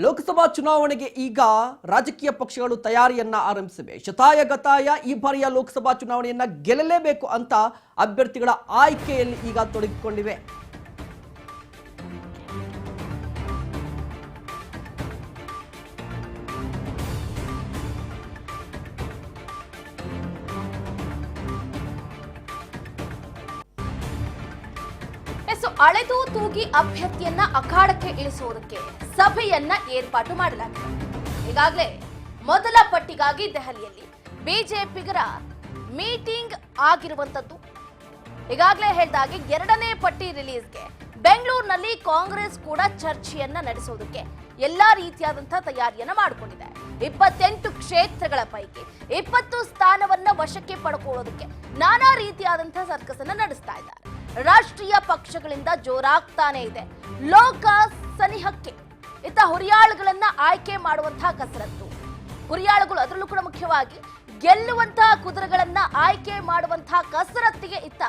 ಲೋಕಸಭಾ ಚುನಾವಣೆಗೆ ಈಗ ರಾಜಕೀಯ ಪಕ್ಷಗಳು ತಯಾರಿಯನ್ನ ಆರಂಭಿಸಿವೆ. ಶತಾಯಗತಾಯ ಈ ಬಾರಿಯ ಲೋಕಸಭಾ ಚುನಾವಣೆಯನ್ನ ಗೆಲ್ಲಲೇಬೇಕು ಅಂತ ಅಭ್ಯರ್ಥಿಗಳ ಆಯ್ಕೆಯಲ್ಲಿ ಈಗ ತೊಡಗಿಕೊಂಡಿವೆ. ಅಳೆದು ತೂಗಿ ಅಭ್ಯರ್ಥಿಯನ್ನ ಅಖಾಡಕ್ಕೆ ಇಳಿಸುವುದಕ್ಕೆ ಸಭೆಯನ್ನ ಏರ್ಪಾಟು ಮಾಡಲಾಗಿದೆ. ಈಗಾಗಲೇ ಮೊದಲ ಪಟ್ಟಿಗಾಗಿ ದೆಹಲಿಯಲ್ಲಿ ಬಿಜೆಪಿಗರ ಮೀಟಿಂಗ್ ಆಗಿರುವಂತದ್ದು. ಈಗಾಗಲೇ ಹೇಳಿದಾಗೆ ಎರಡನೇ ಪಟ್ಟಿ ರಿಲೀಸ್ಗೆ ಬೆಂಗಳೂರಿನಲ್ಲಿ ಕಾಂಗ್ರೆಸ್ ಕೂಡ ಚರ್ಚೆಯನ್ನ ನಡೆಸುವುದಕ್ಕೆ ಎಲ್ಲಾ ರೀತಿಯಾದಂತಹ ತಯಾರಿಯನ್ನ ಮಾಡಿಕೊಂಡಿದೆ. 28 ಕ್ಷೇತ್ರಗಳ ಪೈಕಿ 20 ಸ್ಥಾನವನ್ನ ವಶಕ್ಕೆ ಪಡ್ಕೊಳ್ಳೋದಕ್ಕೆ ನಾನಾ ರೀತಿಯಾದಂತಹ ಸರ್ಕಸ್ ಅನ್ನ ನಡೆಸ್ತಾ ಇದ್ದಾರೆ. ರಾಷ್ಟ್ರೀಯ ಪಕ್ಷಗಳಿಂದ ಜೋರಾಗ್ತಾನೆ ಇದೆ. ಲೋಕ ಸನಿಹಕ್ಕೆ ಇತ್ತ ಹುರಿಯಾಳುಗಳನ್ನ ಆಯ್ಕೆ ಮಾಡುವಂತಹ ಕಸರತ್ತು. ಹುರಿಯಾಳುಗಳು ಅದರಲ್ಲೂ ಕೂಡ ಮುಖ್ಯವಾಗಿ ಗೆಲ್ಲುವಂತಹ ಕುದುರೆಗಳನ್ನ ಆಯ್ಕೆ ಮಾಡುವಂತಹ ಕಸರತ್ತಿಗೆ ಇತ್ತ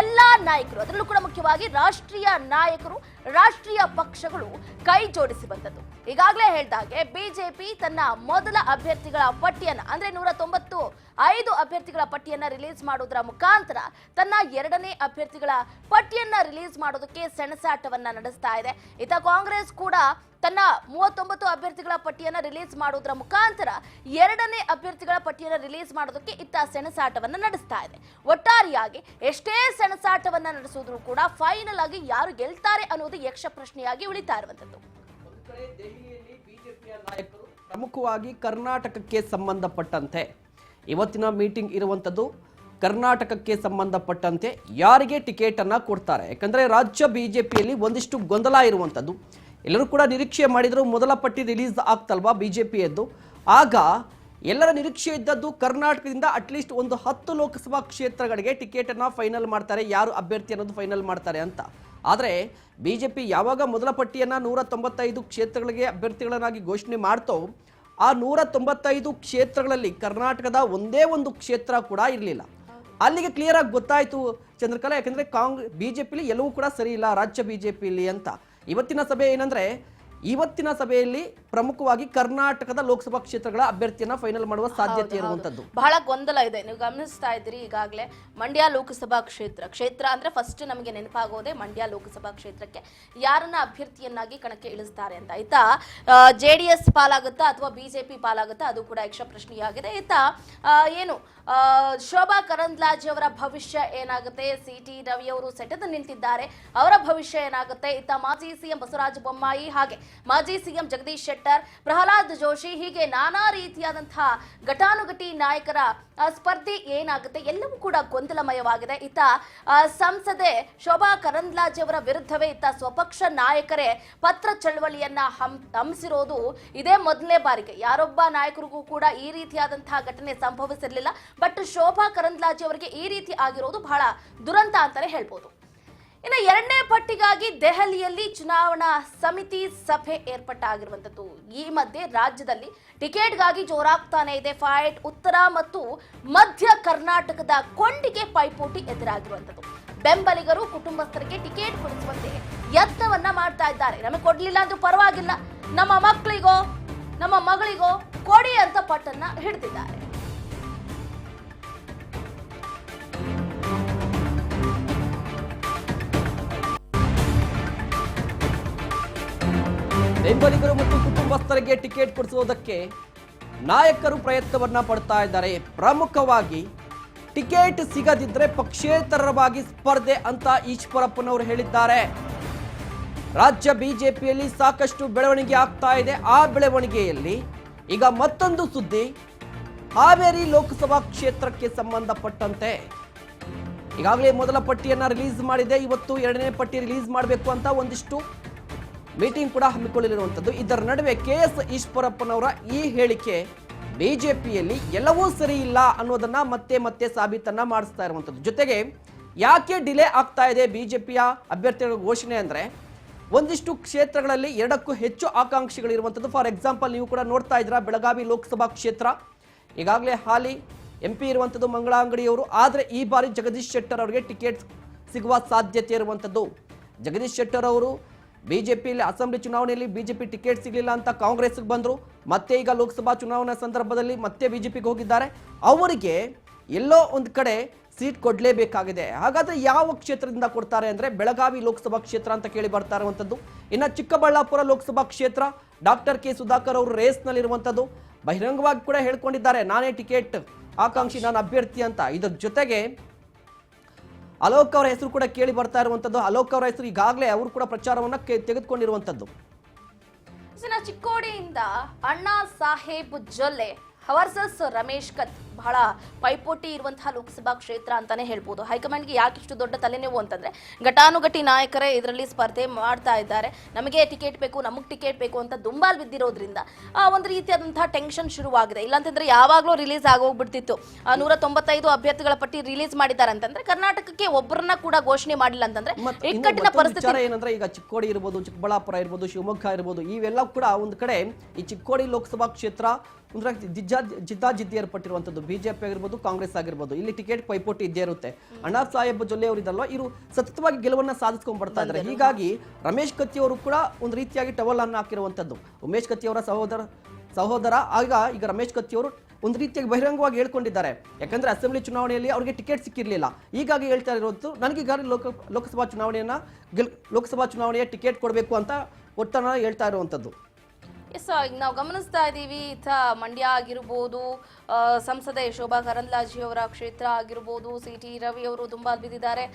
ಎಲ್ಲಾ ನಾಯಕರು, ಅದರಲ್ಲೂ ಕೂಡ ಮುಖ್ಯವಾಗಿ ರಾಷ್ಟ್ರೀಯ ನಾಯಕರು, ರಾಷ್ಟ್ರೀಯ ಪಕ್ಷಗಳು ಕೈ ಜೋಡಿಸಿ ಬಂದದ್ದು. ಈಗಾಗಲೇ ಹೇಳಿದಾಗೆ ಬಿಜೆಪಿ ತನ್ನ ಮೊದಲ ಅಭ್ಯರ್ಥಿಗಳ ಪಟ್ಟಿಯನ್ನ ಅಂದ್ರೆ 195 ಅಭ್ಯರ್ಥಿಗಳ ಪಟ್ಟಿಯನ್ನ ರಿಲೀಸ್ ಮಾಡೋದ್ರ ಮುಖಾಂತರ ತನ್ನ ಎರಡನೇ ಅಭ್ಯರ್ಥಿಗಳ ಪಟ್ಟಿಯನ್ನ ರಿಲೀಸ್ ಮಾಡೋದಕ್ಕೆ ಸೆಣಸಾಟವನ್ನ ನಡೆಸ್ತಾ ಇದೆ. ಇತ್ತ ಕಾಂಗ್ರೆಸ್ ಕೂಡ ತನ್ನ 39 ಅಭ್ಯರ್ಥಿಗಳ ಪಟ್ಟಿಯನ್ನ ರಿಲೀಸ್ ಮಾಡೋದ್ರ ಮುಖಾಂತರ ಎರಡನೇ ಅಭ್ಯರ್ಥಿಗಳ ಪಟ್ಟಿಯನ್ನ ರಿಲೀಸ್ ಮಾಡೋದಕ್ಕೆ ಇತ್ತ ಸೆಣಸಾಟವನ್ನ ನಡೆಸ್ತಾ ಇದೆ. ಒಟ್ಟಾರೆಯಾಗಿ ಎಷ್ಟೇ ಸೆಣಸಾಟವನ್ನ ನಡೆಸಿದ್ರು ಕೂಡ ಫೈನಲ್ ಆಗಿ ಯಾರು ಗೆಲ್ತಾರೆ ಅನ್ನೋದು ಯಕ್ಷ ಪ್ರಶ್ನೆಯಾಗಿ ಉಳಿತಾ ಇರುವಂತದ್ದು. ದೆಹಲಿಯಲ್ಲಿ ಬಿಜೆಪಿಯ ನಾಯಕರು ಪ್ರಮುಖವಾಗಿ ಕರ್ನಾಟಕಕ್ಕೆ ಸಂಬಂಧಪಟ್ಟಂತೆ ಇವತ್ತಿನ ಮೀಟಿಂಗ್ ಇರುವಂತದ್ದು. ಕರ್ನಾಟಕಕ್ಕೆ ಸಂಬಂಧಪಟ್ಟಂತೆ ಯಾರಿಗೆ ಟಿಕೆಟ್ ಅನ್ನ ಕೊಡ್ತಾರೆ, ಯಾಕಂದ್ರೆ ರಾಜ್ಯ ಬಿಜೆಪಿಯಲ್ಲಿ ಒಂದಿಷ್ಟು ಗೊಂದಲ ಇರುವಂತದ್ದು. ಎಲ್ಲರೂ ಕೂಡ ನಿರೀಕ್ಷೆ ಮಾಡಿದ್ರು ಮೊದಲ ಪಟ್ಟಿ ರಿಲೀಸ್ ಆಗ್ತಲ್ವಾ ಬಿಜೆಪಿಯದ್ದು. ಆಗ ಎಲ್ಲರ ನಿರೀಕ್ಷೆ ಇದ್ದದ್ದು ಕರ್ನಾಟಕದಿಂದ ಅಟ್ಲೀಸ್ಟ್ ಒಂದು 10 ಲೋಕಸಭಾ ಕ್ಷೇತ್ರಗಳಿಗೆ ಟಿಕೆಟ್ ಅನ್ನ ಫೈನಲ್ ಮಾಡ್ತಾರೆ, ಯಾರು ಅಭ್ಯರ್ಥಿ ಅನ್ನೋದು ಫೈನಲ್ ಮಾಡ್ತಾರೆ ಅಂತ. ಆದರೆ ಬಿಜೆಪಿ ಯಾವಾಗ ಮೊದಲ ಪಟ್ಟಿಯನ್ನ 195 ಕ್ಷೇತ್ರಗಳಿಗೆ ಅಭ್ಯರ್ಥಿಗಳನ್ನಾಗಿ ಘೋಷಣೆ ಮಾಡ್ತೋ, ಆ 195 ಕ್ಷೇತ್ರಗಳಲ್ಲಿ ಕರ್ನಾಟಕದ ಒಂದೇ ಒಂದು ಕ್ಷೇತ್ರ ಕೂಡ ಇರಲಿಲ್ಲ. ಅಲ್ಲಿಗೆ ಕ್ಲಿಯರ್ ಆಗಿ ಗೊತ್ತಾಯ್ತು ಚಂದ್ರಕಲಾ, ಯಾಕಂದ್ರೆ ಬಿಜೆಪಿಲಿ ಎಲ್ಲವೂ ಕೂಡ ಸರಿ ಇಲ್ಲ ರಾಜ್ಯ ಬಿಜೆಪಿಲಿ ಅಂತ. ಇವತ್ತಿನ ಸಭೆ ಏನಂದ್ರೆ, ಇವತ್ತಿನ ಸಭೆಯಲ್ಲಿ ಪ್ರಮುಖವಾಗಿ ಕರ್ನಾಟಕದ ಲೋಕಸಭಾ ಕ್ಷೇತ್ರಗಳ ಅಭ್ಯರ್ಥಿಯನ್ನ ಫೈನಲ್ ಮಾಡುವ ಸಾಧ್ಯತೆ ಇರುವಂತದ್ದು. ಬಹಳ ಗೊಂದಲ ಇದೆ. ನೀವು ಗಮನಿಸ್ತಾ ಇದ್ದೀರಿ, ಈಗಾಗಲೇ ಮಂಡ್ಯ ಲೋಕಸಭಾ ಕ್ಷೇತ್ರ ಅಂದ್ರೆ ಫಸ್ಟ್ ನಮಗೆ ನೆನಪಾಗೋದೆ ಮಂಡ್ಯ ಲೋಕಸಭಾ ಕ್ಷೇತ್ರಕ್ಕೆ ಯಾರನ್ನ ಅಭ್ಯರ್ಥಿಯನ್ನಾಗಿ ಕಣಕ್ಕೆ ಇಳಿಸ್ತಾರೆ ಅಂತ. ಆಯ್ತಾ, JDS ಪಾಲಾಗುತ್ತಾ ಅಥವಾ ಬಿಜೆಪಿ ಪಾಲಾಗುತ್ತಾ ಅದು ಕೂಡ ಯಕ್ಷ ಪ್ರಶ್ನೆಯಾಗಿದೆ. ಆಯ್ತಾ, ಏನು ಶೋಭಾ ಕರಂದ್ಲಾಜೆ ಅವರ ಭವಿಷ್ಯ ಏನಾಗುತ್ತೆ, CT ರವಿ ಅವರು ಸೆಟೆದು ನಿಂತಿದ್ದಾರೆ, ಅವರ ಭವಿಷ್ಯ ಏನಾಗುತ್ತೆ. ಇತ್ತ ಮಾಜಿ CM ಬಸವರಾಜ ಬೊಮ್ಮಾಯಿ, ಹಾಗೆ ಮಾಜಿ CM ಜಗದೀಶ್ ಶೆಟ್ಟರ್, ಪ್ರಹ್ಲಾದ್ ಜೋಶಿ, ಹೀಗೆ ನಾನಾ ರೀತಿಯಾದಂತಹ ಘಟಾನುಘಟಿ ನಾಯಕರ ಸ್ಪರ್ಧೆ ಏನಾಗುತ್ತೆ ಎಲ್ಲವೂ ಕೂಡ ಗೊಂದಲಮಯವಾಗಿದೆ. ಇತ್ತ ಸಂಸದೆ ಶೋಭಾ ಕರಂದ್ಲಾಜೆ ಅವರ ವಿರುದ್ಧವೇ ಇತ್ತ ಸ್ವಪಕ್ಷ ನಾಯಕರೇ ಪತ್ರ ಚಳವಳಿಯನ್ನ ಹಮ್ಮಿಸಿರೋದು ಇದೇ ಮೊದಲನೇ ಬಾರಿಗೆ. ಯಾರೊಬ್ಬ ನಾಯಕರಿಗೂ ಕೂಡ ಈ ರೀತಿಯಾದಂತಹ ಘಟನೆ ಸಂಭವಿಸಿರಲಿಲ್ಲ. ಬಟ್ ಶೋಭಾ ಕರಂದ್ಲಾಜೆ ಅವರಿಗೆ ಈ ರೀತಿ ಆಗಿರೋದು ಬಹಳ ದುರಂತ ಅಂತಾನೆ ಹೇಳ್ಬೋದು. ಇನ್ನು ಎರಡನೇ ಪಟ್ಟಿಗಾಗಿ ದೆಹಲಿಯಲ್ಲಿ ಚುನಾವಣಾ ಸಮಿತಿ ಸಭೆ ಏರ್ಪಟ್ಟಾಗಿರುವಂತದ್ದು. ಈ ಮಧ್ಯೆ ರಾಜ್ಯದಲ್ಲಿ ಟಿಕೆಟ್ಗಾಗಿ ಜೋರಾಗ್ತಾನೆ ಇದೆ ಫೈಟ್. ಉತ್ತರ ಮತ್ತು ಮಧ್ಯ ಕರ್ನಾಟಕದ ಕೊಂಡಿಗೆ ಪೈಪೋಟಿ ಎದುರಾಗಿರುವಂತದ್ದು. ಬೆಂಬಲಿಗರು ಕುಟುಂಬಸ್ಥರಿಗೆ ಟಿಕೆಟ್ ಕೊಡಿಸುವಂತೆ ಯತ್ನವನ್ನ ಮಾಡ್ತಾ ಇದ್ದಾರೆ. ನಮಗೆ ಕೊಡ್ಲಿಲ್ಲ ಅಂದ್ರೂ ಪರವಾಗಿಲ್ಲ, ನಮ್ಮ ಮಕ್ಕಳಿಗೋ ನಮ್ಮ ಮಗಳಿಗೋ ಕೊಡಿ ಅಂತ ಪಟ್ಟನ್ನ ಹಿಡಿದಿದ್ದಾರೆ. ಬೆಂಬಲಿಗರು ಮತ್ತು ಕುಟುಂಬಸ್ಥರಿಗೆ ಟಿಕೆಟ್ ಕೊಡಿಸುವುದಕ್ಕೆ ನಾಯಕರು ಪ್ರಯತ್ನವನ್ನ ಪಡ್ತಾ ಇದ್ದಾರೆ. ಪ್ರಮುಖವಾಗಿ ಟಿಕೆಟ್ ಸಿಗದಿದ್ರೆ ಪಕ್ಷೇತರವಾಗಿ ಸ್ಪರ್ಧೆ ಅಂತ ಈಶ್ವರಪ್ಪನವರು ಹೇಳಿದ್ದಾರೆ. ರಾಜ್ಯ ಬಿಜೆಪಿಯಲ್ಲಿ ಸಾಕಷ್ಟು ಬೆಳವಣಿಗೆ ಆಗ್ತಾ ಇದೆ. ಆ ಬೆಳವಣಿಗೆಯಲ್ಲಿ ಈಗ ಮತ್ತೊಂದು ಸುದ್ದಿ, ಹಾವೇರಿ ಲೋಕಸಭಾ ಕ್ಷೇತ್ರಕ್ಕೆ ಸಂಬಂಧಪಟ್ಟಂತೆ ಈಗಾಗಲೇ ಮೊದಲ ಪಟ್ಟಿಯನ್ನ ರಿಲೀಸ್ ಮಾಡಿದೆ. ಇವತ್ತು ಎರಡನೇ ಪಟ್ಟಿ ರಿಲೀಸ್ ಮಾಡಬೇಕು ಅಂತ ಒಂದಿಷ್ಟು ಮೀಟಿಂಗ್ ಕೂಡ ಹಮ್ಮಿಕೊಳ್ಳಲಿರುವಂಥದ್ದು. ಇದರ ನಡುವೆ KS ಈಶ್ವರಪ್ಪನವರ ಈ ಹೇಳಿಕೆ ಬಿಜೆಪಿಯಲ್ಲಿ ಎಲ್ಲವೂ ಸರಿ ಇಲ್ಲ ಅನ್ನೋದನ್ನ ಮತ್ತೆ ಮತ್ತೆ ಸಾಬೀತನ್ನ ಮಾಡಿಸ್ತಾ ಇರುವಂಥದ್ದು. ಜೊತೆಗೆ ಯಾಕೆ ಡಿಲೇ ಆಗ್ತಾ ಇದೆ ಬಿಜೆಪಿಯ ಅಭ್ಯರ್ಥಿಗಳ ಘೋಷಣೆ ಅಂದ್ರೆ, ಒಂದಿಷ್ಟು ಕ್ಷೇತ್ರಗಳಲ್ಲಿ 2ಕ್ಕೂ ಹೆಚ್ಚು ಆಕಾಂಕ್ಷಿಗಳಿರುವಂಥದ್ದು. ಫಾರ್ ಎಕ್ಸಾಂಪಲ್ ನೀವು ಕೂಡ ನೋಡ್ತಾ ಇದ್ದೀರಾ, ಬೆಳಗಾವಿ ಲೋಕಸಭಾ ಕ್ಷೇತ್ರ ಈಗಾಗಲೇ ಹಾಲಿ MP ಇರುವಂಥದ್ದು ಮಂಗಳಾ ಅಂಗಡಿಯವರು. ಆದರೆ ಈ ಬಾರಿ ಜಗದೀಶ್ ಶೆಟ್ಟರ್ ಅವರಿಗೆ ಟಿಕೆಟ್ ಸಿಗುವ ಸಾಧ್ಯತೆ ಇರುವಂಥದ್ದು. ಜಗದೀಶ್ ಶೆಟ್ಟರ್ ಅವರು ಬಿಜೆಪಿಯಲ್ಲಿ ಅಸೆಂಬ್ಲಿ ಚುನಾವಣೆಯಲ್ಲಿ ಬಿಜೆಪಿ ಟಿಕೆಟ್ ಸಿಗಲಿಲ್ಲ ಅಂತ ಕಾಂಗ್ರೆಸ್ಗೆ ಬಂದರು, ಮತ್ತೆ ಈಗ ಲೋಕಸಭಾ ಚುನಾವಣಾ ಸಂದರ್ಭದಲ್ಲಿ ಮತ್ತೆ ಬಿಜೆಪಿಗೆ ಹೋಗಿದ್ದಾರೆ. ಅವರಿಗೆ ಎಲ್ಲೋ ಒಂದು ಕಡೆ ಸೀಟ್ ಕೊಡಲೇಬೇಕಾಗಿದೆ. ಹಾಗಾದ್ರೆ ಯಾವ ಕ್ಷೇತ್ರದಿಂದ ಕೊಡ್ತಾರೆ ಅಂದ್ರೆ ಬೆಳಗಾವಿ ಲೋಕಸಭಾ ಕ್ಷೇತ್ರ ಅಂತ ಕೇಳಿ ಬರ್ತಾ ಇರುವಂತದ್ದು. ಇನ್ನು ಚಿಕ್ಕಬಳ್ಳಾಪುರ ಲೋಕಸಭಾ ಕ್ಷೇತ್ರ ಡಾಕ್ಟರ್ ಕೆ ಸುಧಾಕರ್ ಅವರು ರೇಸ್ನಲ್ಲಿರುವಂಥದ್ದು. ಬಹಿರಂಗವಾಗಿ ಕೂಡ ಹೇಳ್ಕೊಂಡಿದ್ದಾರೆ, ನಾನೇ ಟಿಕೆಟ್ ಆಕಾಂಕ್ಷಿ, ನಾನು ಅಭ್ಯರ್ಥಿ ಅಂತ. ಇದ್ರ ಜೊತೆಗೆ ಅಲೋಕ್ ಅವರ ಹೆಸರು ಕೂಡ ಕೇಳಿ ಬರ್ತಾ ಇರುವಂತದ್ದು. ಅಲೋಕ್ ಅವರ ಹೆಸರು ಈಗಾಗಲೇ ಅವರು ಕೂಡ ಪ್ರಚಾರವನ್ನ ತೆಗೆದುಕೊಂಡಿರುವಂತದ್ದು. ಚಿಕ್ಕೋಡಿಯಿಂದ ಅಣ್ಣಾ ಸಾಹೇಬ್ ಜೊಲ್ಲೆ ವರ್ಸಸ್ ರಮೇಶ್ ಕತ್ ಬಹಳ ಪೈಪೋಟಿ ಇರುವಂತಹ ಲೋಕಸಭಾ ಕ್ಷೇತ್ರ ಅಂತಾನೆ ಹೇಳ್ಬೋದು. ಹೈಕಮಾಂಡ್ಗೆ ಯಾಕೆ ಇಷ್ಟು ದೊಡ್ಡ ತಲೆನೋವು ಅಂತಂದ್ರೆ ಘಟಾನುಘಟಿ ನಾಯಕರೇ ಇದರಲ್ಲಿ ಸ್ಪರ್ಧೆ ಮಾಡ್ತಾ ಇದ್ದಾರೆ. ನಮಗೆ ಟಿಕೆಟ್ ಬೇಕು, ನಮಗೆ ಟಿಕೆಟ್ ಬೇಕು ಅಂತ ದುಂಬಾಲ್ ಬಿದ್ದಿರೋದ್ರಿಂದ ಒಂದು ರೀತಿಯಾದಂತಹ ಟೆನ್ಷನ್ ಶುರುವಾಗಿದೆ. ಇಲ್ಲಾಂತಂದ್ರೆ ಯಾವಾಗಲೂ ರಿಲೀಸ್ ಆಗೋಗ್ಬಿಡ್ತಿತ್ತು. 195 ಅಭ್ಯರ್ಥಿಗಳ ಪಟ್ಟಿ ರಿಲೀಸ್ ಮಾಡಿದ್ದಾರೆ ಅಂತಂದ್ರೆ ಕರ್ನಾಟಕಕ್ಕೆ ಒಬ್ಬರನ್ನ ಕೂಡ ಘೋಷಣೆ ಮಾಡಿಲ್ಲ ಅಂತಂದ್ರೆ ಇಕ್ಕಟ್ಟಿನ ಪರಿಸ್ಥಿತಿ ಏನಂದ್ರೆ ಈಗ ಚಿಕ್ಕೋಡಿ ಇರ್ಬೋದು, ಚಿಕ್ಕಬಳ್ಳಾಪುರ ಇರ್ಬೋದು, ಶಿವಮೊಗ್ಗ ಇರ್ಬೋದು, ಇವೆಲ್ಲ ಕೂಡ ಒಂದು ಕಡೆ ಈ ಚಿಕ್ಕೋಡಿ ಲೋಕಸಭಾ ಕ್ಷೇತ್ರ ಅಂದ್ರೆ ಜಿದ್ದಾಜಿದ್ದಿ ಏರ್ಪಟ್ಟಿರುವಂತದ್ದು. ಬಿಜೆಪಿ ಆಗಿರ್ಬೋದು, ಕಾಂಗ್ರೆಸ್ ಆಗಿರ್ಬೋದು, ಇಲ್ಲಿ ಟಿಕೆಟ್ ಪೈಪೋಟಿ ಇದ್ದೇ ಇರುತ್ತೆ. ಅಣ್ಣಾ ಸಾಹೇಬ್ ಜೊಲ್ಲೆ ಅವರು ಇದಲ್ವಾ, ಇವರು ಸತತವಾಗಿ ಗೆಲುವನ್ನ ಸಾಧಿಸ್ಕೊಂಡ್ ಬರ್ತಾ ಇದ್ದಾರೆ. ಹೀಗಾಗಿ ರಮೇಶ್ ಕತ್ತಿ ಅವರು ಕೂಡ ಒಂದು ರೀತಿಯಾಗಿ ಟವಲ್ ಅನ್ನು ಹಾಕಿರುವಂತದ್ದು. ಉಮೇಶ್ ಕತ್ತಿ ಅವರ ಸಹೋದರ ಈಗ ರಮೇಶ್ ಕತ್ತಿ ಅವರು ಒಂದು ರೀತಿಯಾಗಿ ಬಹಿರಂಗವಾಗಿ ಹೇಳ್ಕೊಂಡಿದ್ದಾರೆ. ಯಾಕಂದ್ರೆ ಅಸೆಂಬ್ಲಿ ಚುನಾವಣೆಯಲ್ಲಿ ಅವರಿಗೆ ಟಿಕೆಟ್ ಸಿಕ್ಕಿರಲಿಲ್ಲ. ಹೀಗಾಗಿ ಹೇಳ್ತಾ ಇರೋದು, ನನಗೆ ಈಗ ಲೋಕಸಭಾ ಚುನಾವಣೆಯ ಟಿಕೆಟ್ ಕೊಡಬೇಕು ಅಂತ ಒಟ್ಟನ್ನ ಹೇಳ್ತಾ ಇರುವಂತದ್ದು. ಎಸ್, ಈಗ ನಾವು ಗಮನಿಸ್ತಾ ಇದ್ದೀವಿ, ಮಂಡ್ಯ ಆಗಿರ್ಬೋದು, ಸಂಸದೆ ಶೋಭಾ ಕರಂದ್ಲಾಜೆ ಅವರ ಕ್ಷೇತ್ರ ಆಗಿರ್ಬೋದು, ಸಿ.ಟಿ. ರವಿ ಅವರು ದುಂಬಾಲ್ ಬಿದ್ದಿದ್ದಾರೆ.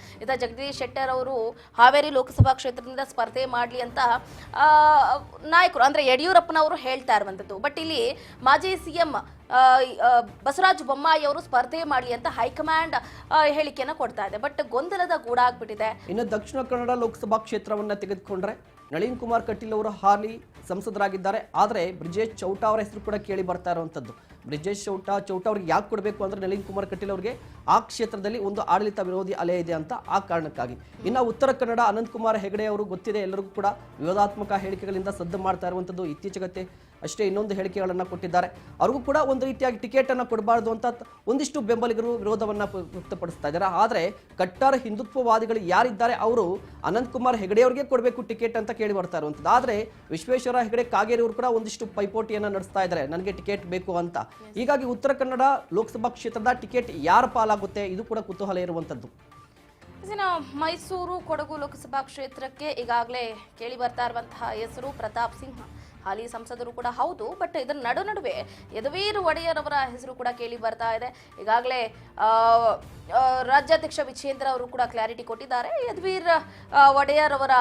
ಜಗದೀಶ್ ಶೆಟ್ಟರ್ ಅವರು ಹಾವೇರಿ ಲೋಕಸಭಾ ಕ್ಷೇತ್ರದಿಂದ ಸ್ಪರ್ಧೆ ಮಾಡಲಿ ಅಂತ ನಾಯಕರು ಅಂದ್ರೆ ಯಡಿಯೂರಪ್ಪನವರು ಹೇಳ್ತಾ ಇರುವಂಥದ್ದು. ಬಟ್ ಇಲ್ಲಿ ಮಾಜಿ ಸಿಎಂ ಬಸವರಾಜ ಬೊಮ್ಮಾಯಿ ಅವರು ಸ್ಪರ್ಧೆ ಮಾಡಲಿ ಅಂತ ಹೈಕಮಾಂಡ್ ಹೇಳಿಕೆಯನ್ನು ಕೊಡ್ತಾ ಇದೆ. ಬಟ್ ಗೊಂದಲದ ಗೂಡಾಗ್ಬಿಟ್ಟಿದೆ. ಇನ್ನು ದಕ್ಷಿಣ ಕನ್ನಡ ಲೋಕಸಭಾ ಕ್ಷೇತ್ರವನ್ನ ತೆಗೆದುಕೊಂಡ್ರೆ ನಳಿನ್ ಕುಮಾರ್ ಕಟೀಲ್ ಅವರು ಹಾಲಿ ಸಂಸದರಾಗಿದ್ದಾರೆ. ಆದರೆ ಬ್ರಿಜೇಶ್ ಚೌಟ ಅವರ ಹೆಸರು ಕೂಡ ಕೇಳಿ ಬರ್ತಾ ಇರುವಂತದ್ದು. ಬ್ರಿಜೇಶ್ ಚೌಟ ಅವ್ರಿಗೆ ಯಾಕೆ ಕೊಡಬೇಕು ಅಂದ್ರೆ ನಳಿನ್ ಕುಮಾರ್ ಕಟೀಲ್ ಅವರಿಗೆ ಆ ಕ್ಷೇತ್ರದಲ್ಲಿ ಒಂದು ಆಡಳಿತ ವಿರೋಧಿ ಅಲೆ ಇದೆ ಅಂತ ಆ ಕಾರಣಕ್ಕಾಗಿ. ಇನ್ನು ಉತ್ತರ ಕನ್ನಡ ಅನಂತ್ ಕುಮಾರ್ ಹೆಗಡೆ ಅವರು ಗೊತ್ತಿದೆ ಎಲ್ಲರಿಗೂ ಕೂಡ, ವಿವಾದಾತ್ಮಕ ಹೇಳಿಕೆಗಳಿಂದ ಸದ್ದು ಮಾಡ್ತಾ ಇರುವಂತದ್ದು. ಇತ್ತೀಚೆಗತ್ತೆ ಅಷ್ಟೇ ಇನ್ನೊಂದು ಹೇಳಿಕೆಗಳನ್ನು ಕೊಟ್ಟಿದ್ದಾರೆ. ಅವ್ರಿಗೂ ಕೂಡ ಒಂದು ರೀತಿಯಾಗಿ ಟಿಕೆಟ್ ಅನ್ನು ಕೊಡಬಾರ್ದು ಅಂತ ಒಂದಿಷ್ಟು ಬೆಂಬಲಿಗರು ವಿರೋಧವನ್ನ ವ್ಯಕ್ತಪಡಿಸ್ತಾ ಇದ್ದಾರೆ. ಆದರೆ ಕಟ್ಟಾರ ಹಿಂದುತ್ವವಾದಿಗಳು ಯಾರಿದ್ದಾರೆ ಅವರು ಅನಂತ್ ಕುಮಾರ್ ಹೆಗಡೆ ಅವರಿಗೆ ಕೊಡಬೇಕು ಟಿಕೆಟ್ ಅಂತ ಕೇಳಿ ಬರ್ತಾ ಇರುವಂತದ್ದು. ಆದ್ರೆ ವಿಶ್ವೇಶ್ವರ ಹೆಗಡೆ ಕಾಗೇರಿ ಅವರು ಕೂಡ ಒಂದಿಷ್ಟು ಪೈಪೋಟಿಯನ್ನ ನಡೆಸ್ತಾ ಇದ್ದಾರೆ, ನನಗೆ ಟಿಕೆಟ್ ಬೇಕು ಅಂತ. ಹೀಗಾಗಿ ಉತ್ತರ ಕನ್ನಡ ಲೋಕಸಭಾ ಕ್ಷೇತ್ರದ ಟಿಕೆಟ್ ಯಾರ ಪಾಲಾಗುತ್ತೆ ಇದು ಕೂಡ ಕುತೂಹಲ ಇರುವಂತದ್ದು. ಮೈಸೂರು ಕೊಡಗು ಲೋಕಸಭಾ ಕ್ಷೇತ್ರಕ್ಕೆ ಈಗಾಗಲೇ ಕೇಳಿ ಬರ್ತಾ ಇರುವಂತಹ ಹೆಸರು ಪ್ರತಾಪ್ ಸಿಂಹ, ಹಾಲಿ ಸಂಸದರು ಕೂಡ ಹೌದು. ಬಟ್ ಇದರ ನಡುವೆ ಯದುವೀರ್ ಒಡೆಯರ್ ಅವರ ಹೆಸರು ಕೂಡ ಕೇಳಿ ಬರ್ತಾ ಇದೆ. ಈಗಾಗಲೇ ರಾಜ್ಯಾಧ್ಯಕ್ಷ ವಿಜೇಂದ್ರ ಅವರು ಕೂಡ ಕ್ಲಾರಿಟಿ ಕೊಟ್ಟಿದ್ದಾರೆ. ಯದುವೀರ್ ಒಡೆಯರ್ ಅವರ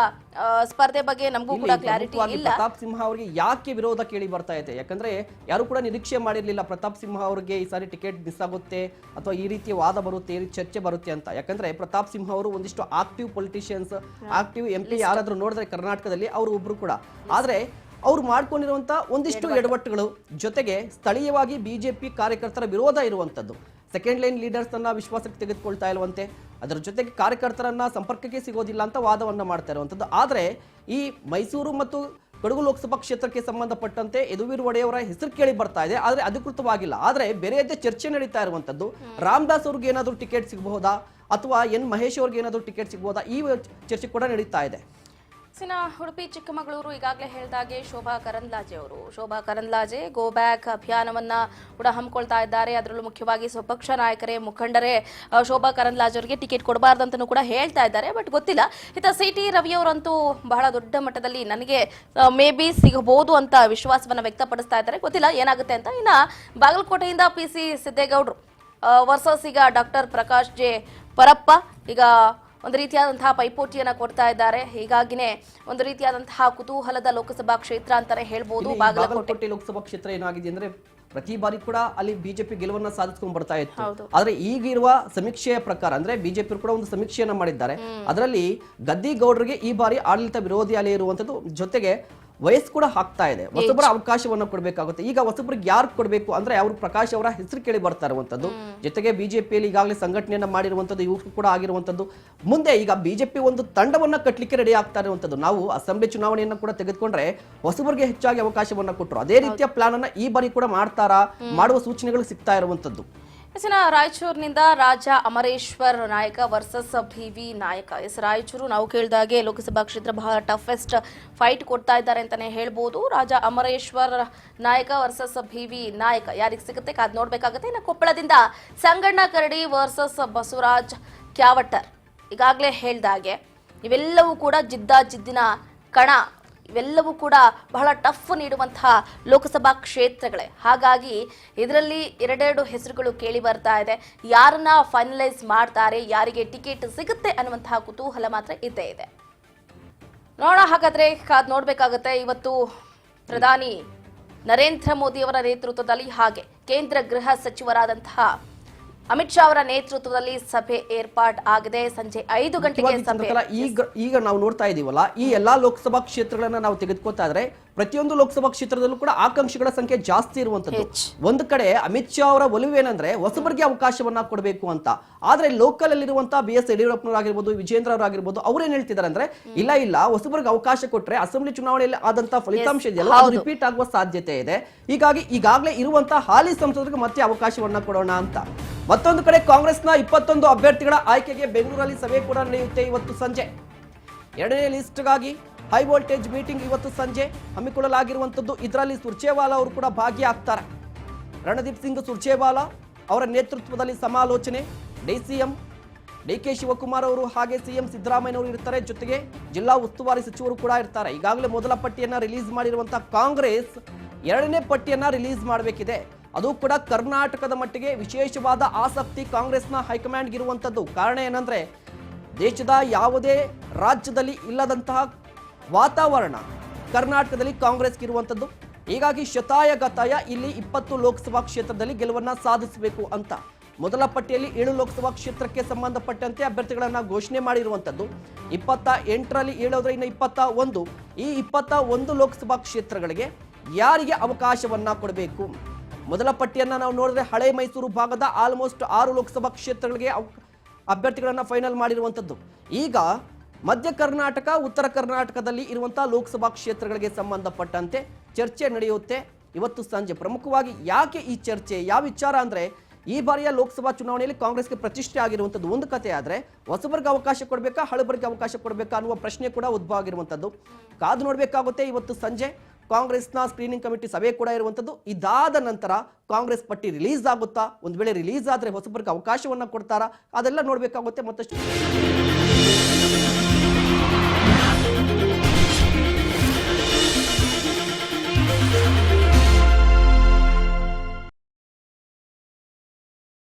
ಸ್ಪರ್ಧೆ ಬಗ್ಗೆ ನಮಗೂ ಕೂಡ ಕ್ಲಾರಿಟಿ ಇಲ್ಲ. ಪ್ರತಾಪ್ ಸಿಂಹ ಅವರಿಗೆ ಯಾಕೆ ವಿರೋಧ ಕೇಳಿ ಬರ್ತಾ ಇದೆ? ಯಾಕಂದ್ರೆ ಯಾರು ಕೂಡ ನಿರೀಕ್ಷೆ ಮಾಡಿರ್ಲಿಲ್ಲ ಪ್ರತಾಪ್ ಸಿಂಹ ಅವರಿಗೆ ಈ ಸಾರಿ ಟಿಕೆಟ್ ಮಿಸ್ ಆಗುತ್ತೆ ಅಥವಾ ಈ ರೀತಿಯ ವಾದ ಬರುತ್ತೆ, ಈ ಚರ್ಚೆ ಬರುತ್ತೆ ಅಂತ. ಯಾಕಂದ್ರೆ ಪ್ರತಾಪ್ ಸಿಂಹ ಅವರು ಒಂದಿಷ್ಟು ಆಕ್ಟಿವ್ ಪೊಲಿಟಿಷಿಯನ್ಸ್, ಆಕ್ಟಿವ್ MP ಯಾರಾದ್ರೂ ನೋಡಿದ್ರೆ ಕರ್ನಾಟಕದಲ್ಲಿ ಅವರು ಒಬ್ರು ಕೂಡ. ಆದ್ರೆ ಅವರು ಮಾಡ್ಕೊಂಡಿರುವಂತ ಒಂದಿಷ್ಟು ಎಡವಟ್ಟುಗಳು, ಜೊತೆಗೆ ಸ್ಥಳೀಯವಾಗಿ ಬಿಜೆಪಿ ಕಾರ್ಯಕರ್ತರ ವಿರೋಧ ಇರುವಂತದ್ದು. ಸೆಕೆಂಡ್ ಲೈನ್ ಲೀಡರ್ಸ್ ಅನ್ನ ವಿಶ್ವಾಸಕ್ಕೆ ತೆಗೆದುಕೊಳ್ತಾ ಇರುವಂತೆ, ಅದರ ಜೊತೆಗೆ ಕಾರ್ಯಕರ್ತರನ್ನ ಸಂಪರ್ಕಕ್ಕೆ ಸಿಗೋದಿಲ್ಲ ಅಂತ ವಾದವನ್ನ ಮಾಡ್ತಾ ಇರುವಂತದ್ದು. ಆದ್ರೆ ಈ ಮೈಸೂರು ಮತ್ತು ಕೊಡಗು ಲೋಕಸಭಾ ಕ್ಷೇತ್ರಕ್ಕೆ ಸಂಬಂಧಪಟ್ಟಂತೆ ಯದುವೀರ್ ಒಡೆಯವರ ಹೆಸರು ಕೇಳಿ ಬರ್ತಾ ಇದೆ, ಆದ್ರೆ ಅಧಿಕೃತವಾಗಿಲ್ಲ. ಆದ್ರೆ ಬೇರೆಯದ್ದೇ ಚರ್ಚೆ ನಡೀತಾ ಇರುವಂತದ್ದು. ರಾಮದಾಸ್ ಅವ್ರಿಗೆ ಏನಾದರೂ ಟಿಕೆಟ್ ಸಿಗಬಹುದಾ ಅಥವಾ ಎನ್ ಮಹೇಶ್ ಅವ್ರಿಗೆ ಏನಾದರೂ ಟಿಕೆಟ್ ಸಿಗಬಹುದಾ, ಈ ಚರ್ಚೆ ಕೂಡ ನಡೀತಾ ಇದೆ. ಉಡುಪಿ ಚಿಕ್ಕಮಗಳೂರು ಈಗಾಗಲೇ ಹೇಳಿದಾಗೆ ಶೋಭಾ ಕರಂದ್ಲಾಜೆ ಗೋ ಬ್ಯಾಕ್ ಅಭಿಯಾನವನ್ನ ಕೂಡ ಹಮ್ಮಿಕೊಳ್ತಾ ಇದ್ದಾರೆ. ಅದರಲ್ಲೂ ಮುಖ್ಯವಾಗಿ ಸ್ವಪಕ್ಷ ನಾಯಕರೇ, ಮುಖಂಡರೇ ಶೋಭಾ ಕರಂದ್ಲಾಜೆ ಅವರಿಗೆ ಟಿಕೆಟ್ ಕೊಡಬಾರ್ದಂತನೂ ಕೂಡ ಹೇಳ್ತಾ ಇದ್ದಾರೆ. ಬಟ್ ಗೊತ್ತಿಲ್ಲ, ಸಿ.ಟಿ. ರವಿ ಅವರಂತೂ ಬಹಳ ದೊಡ್ಡ ಮಟ್ಟದಲ್ಲಿ ನನಗೆ ಮೇ ಬಿ ಸಿಗಬಹುದು ಅಂತ ವಿಶ್ವಾಸವನ್ನ ವ್ಯಕ್ತಪಡಿಸ್ತಾ ಇದ್ದಾರೆ. ಗೊತ್ತಿಲ್ಲ ಏನಾಗುತ್ತೆ ಅಂತ. ಇನ್ನ ಬಾಗಲಕೋಟೆಯಿಂದ PC ಸಿದ್ದೇಗೌಡರು ವರ್ಸಸ್ ಈಗ ಡಾಕ್ಟರ್ ಪ್ರಕಾಶ್ ಜೆ ಪರಪ್ಪ ಈಗ ಒಂದು ರೀತಿಯಾದಂತಹ ಪೈಪೋಟಿಯನ್ನ ಕೊಡ್ತಾ ಇದ್ದಾರೆ. ಹೀಗಾಗಿನೇ ಒಂದು ರೀತಿಯಾದಂತಹ ಕುತೂಹಲದ ಲೋಕಸಭಾ ಕ್ಷೇತ್ರ ಅಂತಾನೆ ಹೇಳ್ಬೋದು. ಬಾಗಲಕೋಟೆ ಲೋಕಸಭಾ ಕ್ಷೇತ್ರ ಏನಾಗಿದೆ ಅಂದ್ರೆ ಪ್ರತಿ ಬಾರಿ ಕೂಡ ಅಲ್ಲಿ ಬಿಜೆಪಿ ಗೆಲುವನ್ನ ಸಾಧಿಸಿಕೊಂಡು ಬರ್ತಾ ಇತ್ತು. ಆದ್ರೆ ಈಗಿರುವ ಸಮೀಕ್ಷೆಯ ಪ್ರಕಾರ ಅಂದ್ರೆ ಬಿಜೆಪಿ ಕೂಡ ಒಂದು ಸಮೀಕ್ಷೆಯನ್ನ ಮಾಡಿದ್ದಾರೆ. ಅದರಲ್ಲಿ ಗದ್ದಿಗೌಡರಿಗೆ ಈ ಬಾರಿ ಆಡಳಿತ ವಿರೋಧಿ ಅಲೆ ಇರುವಂತದ್ದು, ಜೊತೆಗೆ ವಯಸ್ಸು ಕೂಡ ಆಗ್ತಾ ಇದೆ. ಹೊಸಬರ ಅವಕಾಶವನ್ನ ಕೊಡಬೇಕಾಗುತ್ತೆ. ಈಗ ಹೊಸಬರಿಗೆ ಯಾರು ಕೊಡಬೇಕು ಅಂದ್ರೆ ಅವರು ಪ್ರಕಾಶ್ ಅವರ ಹೆಸರು ಕೇಳಿ ಬರ್ತಾ ಇರುವಂತದ್ದು. ಜೊತೆಗೆ ಬಿಜೆಪಿಯಲ್ಲಿ ಈಗಾಗಲೇ ಸಂಘಟನೆಯನ್ನ ಮಾಡಿರುವಂತದ್ದು, ಇವರು ಕೂಡ ಆಗಿರುವಂತದ್ದು. ಮುಂದೆ ಈಗ ಬಿಜೆಪಿ ಒಂದು ತಂಡವನ್ನ ಕಟ್ಟಲಿಕ್ಕೆ ರೆಡಿ ಆಗ್ತಾ ಇರುವಂತದ್ದು. ನಾವು ಅಸೆಂಬ್ಲಿ ಚುನಾವಣೆಯನ್ನ ಕೂಡ ತೆಗೆದುಕೊಂಡ್ರೆ ಹೊಸಬರಿಗೆ ಹೆಚ್ಚಾಗಿ ಅವಕಾಶವನ್ನ ಕೊಟ್ಟರು. ಅದೇ ರೀತಿಯ ಪ್ಲಾನ್ ಅನ್ನ ಈ ಬಾರಿ ಕೂಡ ಮಾಡ್ತಾರಾ, ಮಾಡುವ ಸೂಚನೆಗಳು ಸಿಗ್ತಾ ಇರುವಂತದ್ದು. ಎಸ್ನ ರಾಯಚೂರಿನಿಂದ ರಾಜ ಅಮರೇಶ್ವರ್ ನಾಯಕ ವರ್ಸಸ್ BV ನಾಯಕ. ರಾಯಚೂರು ನಾವು ಕೇಳಿದಾಗೆ ಲೋಕಸಭಾ ಕ್ಷೇತ್ರ ಬಹಳ ಟಫೆಸ್ಟ್ ಫೈಟ್ ಕೊಡ್ತಾ ಇದ್ದಾರೆ ಅಂತಾನೆ ಹೇಳ್ಬೋದು. ರಾಜ ಅಮರೇಶ್ವರ್ ನಾಯಕ ವರ್ಸಸ್ BV ನಾಯಕ ಯಾರಿಗೆ ಸಿಗುತ್ತೆ ಕಾದ್ ನೋಡ್ಬೇಕಾಗುತ್ತೆ. ಇನ್ನು ಕೊಪ್ಪಳದಿಂದ ಸಂಗಣ್ಣ ಕರಡಿ ವರ್ಸಸ್ ಬಸವರಾಜ್ ಕ್ಯಾವಟರ್. ಈಗಾಗಲೇ ಹೇಳ್ದಾಗೆ ಇವೆಲ್ಲವೂ ಕೂಡ ಜಿದ್ದಿನ ಕಣ, ಇವೆಲ್ಲವೂ ಕೂಡ ಬಹಳ ಟಫ್ ನೀಡುವಂತಹ ಲೋಕಸಭಾ ಕ್ಷೇತ್ರಗಳೇ. ಹಾಗಾಗಿ ಇದರಲ್ಲಿ ಎರಡೆರಡು ಹೆಸರುಗಳು ಕೇಳಿ ಬರ್ತಾ ಇದೆ. ಯಾರನ್ನ ಫೈನಲೈಸ್ ಮಾಡ್ತಾರೆ, ಯಾರಿಗೆ ಟಿಕೆಟ್ ಸಿಗುತ್ತೆ ಅನ್ನುವಂತಹ ಕುತೂಹಲ ಮಾತ್ರ ಇದ್ದೇ ಇದೆ. ನೋಡೋಣ, ಹಾಗಾದ್ರೆ ಕಾದ್ ನೋಡ್ಬೇಕಾಗತ್ತೆ. ಇವತ್ತು ಪ್ರಧಾನಿ ನರೇಂದ್ರ ಮೋದಿ ಅವರ ನೇತೃತ್ವದಲ್ಲಿ ಹಾಗೆ ಕೇಂದ್ರ ಗೃಹ ಸಚಿವರಾದಂತಹ ಅಮಿತ್ ಶಾ ಅವರ ನೇತೃತ್ವದಲ್ಲಿ ಸಭೆ ಏರ್ಪಾಟ್ ಆಗಿದೆ. ಸಂಜೆ 5 ಗಂಟೆಗೆ ಸಭೆ. ಈಗ ನಾವು ನೋಡ್ತಾ ಇದೀವಲ್ಲ, ಈ ಎಲ್ಲಾ ಲೋಕಸಭಾ ಕ್ಷೇತ್ರಗಳನ್ನ ನಾವು ತೆಗೆದುಕೊತಾ ಇದ್ರೆ ಪ್ರತಿಯೊಂದು ಲೋಕಸಭಾ ಕ್ಷೇತ್ರದಲ್ಲೂ ಕೂಡ ಆಕಾಂಕ್ಷಿಗಳ ಸಂಖ್ಯೆ ಜಾಸ್ತಿ ಇರುವಂತದ್ದು. ಒಂದು ಕಡೆ ಅಮಿತ್ ಶಾ ಅವರ ಒಲವೇನಂದ್ರೆ ಹೊಸಬರಿಗೆ ಅವಕಾಶವನ್ನ ಕೊಡಬೇಕು ಅಂತ. ಆದ್ರೆ ಲೋಕಲ್ ಅಲ್ಲಿರುವಂತಹ BS ಯಡಿಯೂರಪ್ಪನವರಾಗಿರ್ಬೋದು, ವಿಜೇಂದ್ರ ಅವರಾಗಿರ್ಬೋದು, ಅವ್ರೇನ್ ಹೇಳ್ತಿದ್ದಾರೆ ಅಂದ್ರೆ ಇಲ್ಲ ಹೊಸಬರಿಗೆ ಅವಕಾಶ ಕೊಟ್ರೆ ಅಸೆಂಬ್ಲಿ ಚುನಾವಣೆಯಲ್ಲಿ ಆದಂತಹ ಫಲಿತಾಂಶ ಇದೆಯಲ್ಲ ಅದು ರಿಪೀಟ್ ಆಗುವ ಸಾಧ್ಯತೆ ಇದೆ. ಹೀಗಾಗಿ ಈಗಾಗಲೇ ಇರುವಂತಹ ಹಾಲಿ ಸಂಸದರಿಗೆ ಮತ್ತೆ ಅವಕಾಶವನ್ನ ಕೊಡೋಣ ಅಂತ. ಮತ್ತೊಂದು ಕಡೆ ಕಾಂಗ್ರೆಸ್ನ 21 ಅಭ್ಯರ್ಥಿಗಳ ಆಯ್ಕೆಗೆ ಬೆಂಗಳೂರಲ್ಲಿ ಸಭೆ ಕೂಡ ನಡೆಯುತ್ತೆ ಇವತ್ತು ಸಂಜೆ. ಎರಡನೇ ಲಿಸ್ಟ್ಗಾಗಿ ಹೈ ವೋಲ್ಟೇಜ್ ಮೀಟಿಂಗ್ ಇವತ್ತು ಸಂಜೆ ಹಮ್ಮಿಕೊಳ್ಳಲಾಗಿರುವಂಥದ್ದು. ಇದರಲ್ಲಿ ಸುರ್ಜೇವಾಲಾ ಅವರು ಕೂಡ ಭಾಗಿಯಾಗ್ತಾರೆ. ರಣದೀಪ್ ಸಿಂಗ್ ಸುರ್ಜೇವಾಲಾ ಅವರ ನೇತೃತ್ವದಲ್ಲಿ ಸಮಾಲೋಚನೆ. DCM DK ಶಿವಕುಮಾರ್ ಅವರು ಹಾಗೆ CM ಸಿದ್ದರಾಮಯ್ಯನವರು ಇರ್ತಾರೆ. ಜೊತೆಗೆ ಜಿಲ್ಲಾ ಉಸ್ತುವಾರಿ ಸಚಿವರು ಕೂಡ ಇರ್ತಾರೆ. ಈಗಾಗಲೇ ಮೊದಲ ಪಟ್ಟಿಯನ್ನ ರಿಲೀಸ್ ಮಾಡಿರುವಂತಹ ಕಾಂಗ್ರೆಸ್ ಎರಡನೇ ಪಟ್ಟಿಯನ್ನ ರಿಲೀಸ್ ಮಾಡಬೇಕಿದೆ. ಅದು ಕೂಡ ಕರ್ನಾಟಕದ ಮಟ್ಟಿಗೆ ವಿಶೇಷವಾದ ಆಸಕ್ತಿ ಕಾಂಗ್ರೆಸ್ನ ಹೈಕಮಾಂಡ್ಗೆ ಇರುವಂಥದ್ದು. ಕಾರಣ ಏನಂದ್ರೆ ದೇಶದ ಯಾವುದೇ ರಾಜ್ಯದಲ್ಲಿ ಇಲ್ಲದಂತಹ ವಾತಾವರಣ ಕರ್ನಾಟಕದಲ್ಲಿ ಕಾಂಗ್ರೆಸ್ಗೆ ಇರುವಂಥದ್ದು. ಹೀಗಾಗಿ ಶತಾಯಗತಾಯ ಇಲ್ಲಿ 20 ಲೋಕಸಭಾ ಕ್ಷೇತ್ರದಲ್ಲಿ ಗೆಲುವನ್ನ ಸಾಧಿಸಬೇಕು ಅಂತ ಮೊದಲ ಪಟ್ಟಿಯಲ್ಲಿ 7 ಲೋಕಸಭಾ ಕ್ಷೇತ್ರಕ್ಕೆ ಸಂಬಂಧಪಟ್ಟಂತೆ ಅಭ್ಯರ್ಥಿಗಳನ್ನ ಘೋಷಣೆ ಮಾಡಿರುವಂಥದ್ದು. 28ರಲ್ಲಿ 7 ಇನ್ನು 21. ಈ 21 ಲೋಕಸಭಾ ಕ್ಷೇತ್ರಗಳಿಗೆ ಯಾರಿಗೆ ಅವಕಾಶವನ್ನ ಕೊಡಬೇಕು? ಮೊದಲ ಪಟ್ಟಿಯನ್ನ ನಾವು ನೋಡಿದ್ರೆ ಹಳೆ ಮೈಸೂರು ಭಾಗದ ಆಲ್ಮೋಸ್ಟ್ 6 ಲೋಕಸಭಾ ಕ್ಷೇತ್ರಗಳಿಗೆ ಅಭ್ಯರ್ಥಿಗಳನ್ನ ಫೈನಲ್ ಮಾಡಿರುವಂಥದ್ದು. ಈಗ ಮಧ್ಯ ಕರ್ನಾಟಕ, ಉತ್ತರ ಕರ್ನಾಟಕದಲ್ಲಿ ಇರುವಂತಹ ಲೋಕಸಭಾ ಕ್ಷೇತ್ರಗಳಿಗೆ ಸಂಬಂಧಪಟ್ಟಂತೆ ಚರ್ಚೆ ನಡೆಯುತ್ತೆ ಇವತ್ತು ಸಂಜೆ. ಪ್ರಮುಖವಾಗಿ ಯಾಕೆ ಈ ಚರ್ಚೆ, ಯಾವ ವಿಚಾರ ಅಂದ್ರೆ ಈ ಬಾರಿಯ ಲೋಕಸಭಾ ಚುನಾವಣೆಯಲ್ಲಿ ಕಾಂಗ್ರೆಸ್ಗೆ ಪ್ರತಿಷ್ಠೆ ಆಗಿರುವಂಥದ್ದು ಒಂದು ಕತೆ ಆದ್ರೆ ಹೊಸಬರಿಗೆ ಅವಕಾಶ ಕೊಡಬೇಕಾ, ಹಳಬರಿಗೆ ಅವಕಾಶ ಕೊಡಬೇಕಾ ಅನ್ನುವ ಪ್ರಶ್ನೆ ಕೂಡ ಉದ್ಭವ ಆಗಿರುವಂಥದ್ದು. ಕಾದು ನೋಡಬೇಕಾಗುತ್ತೆ ಇವತ್ತು ಸಂಜೆ. ಕಾಂಗ್ರೆಸ್ನ ಸ್ಕ್ರೀನಿಂಗ್ ಕಮಿಟಿ ಸಭೆ ಕೂಡ ಇರುವಂಥದ್ದು. ಇದಾದ ನಂತರ ಕಾಂಗ್ರೆಸ್ ಪಟ್ಟಿ ರಿಲೀಸ್ ಆಗುತ್ತಾ, ಒಂದು ವೇಳೆ ರಿಲೀಸ್ ಆದ್ರೆ ಹೊಸಬರಿಗೆ ಅವಕಾಶವನ್ನ ಕೊಡ್ತಾರಾ, ಅದೆಲ್ಲ ನೋಡಬೇಕಾಗುತ್ತೆ. ಮತ್ತಷ್ಟು